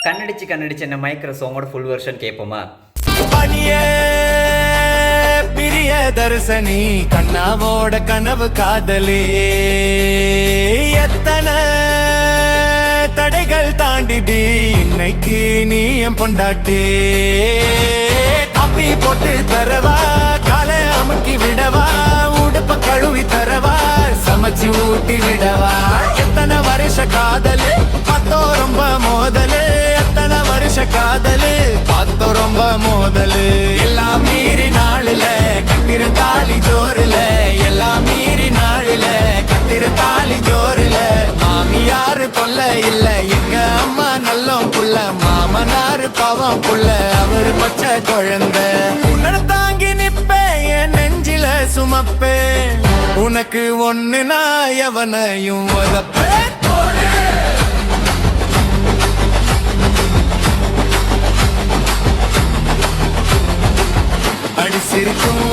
கண்ணடிச்சு என்ன மயக்கிற சாங்கோட full version கேட்போமா? பனியே பிரிய தரிசனி கண்ணாவோட கனவு காதலே எத்தனை தடைகள் தாண்டிடி இன்னைக்கு நீ என் பொண்டாட்டி காப்பி போட்டு தரவா காலை அமுக்கி விடவா உடுப்ப கழுவி தரவா சமைச்சு ஊட்டி விடவா எத்தனை வருஷ காதலு பார்த்தோ ரொம்ப மோதலு எத்தனை வருஷ காதலு பார்த்தோ ரொம்ப மோதலு எல்லாம் மீறி நாளுல கட்டிர தாலி ஜோருல எல்லாம் மீறி நாளுல கட்டிர தாலி ஜோருல மாமியாரு கொல்ல இல்ல எங்க அம்மா நல்லம் புள்ள மாமனாரு பாவம் புள்ள அவரு பச்சை குழந்தை உன்னை தாங்கி நிப்பேன் என் நெஞ்சில சுமப்பேன் உனக்கு ஒண்ணு நான் எவனையும் உதப்பேன் அடிச்சிருக்கும்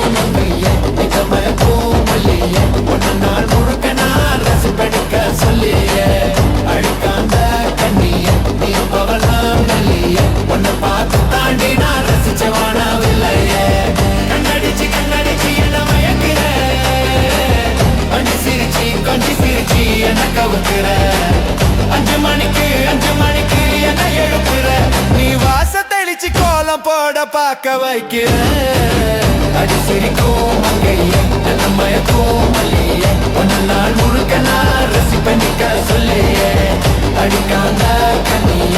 ஒன்னு நாள் முழுக்க நான் ரசிப்படிக்க சொல்லிய அடிக்காந்த கண்ணிய நீ பவலாம் நல்லிய உன்னை பார்த்து தாண்டி நான் ரசிச்சவானாவில்லையே கண்ணடிச்சு என்ன மயக்கிற கொஞ்சி சிரிச்சு என்ன கவுக்குற 5 மணிக்கு என்ன எழுப்புற நீ வாச தெளிச்சு கோலம் போட பார்க்க வைக்கிற அடி சிரிக்கும் மங்கைய நல்ல மயக்கும் மல்லிய ஒன்னு நாள் முழுக்க நான் ரசிப்பணிக்க சொல்லிய அடிக்காந்த கண்ணிய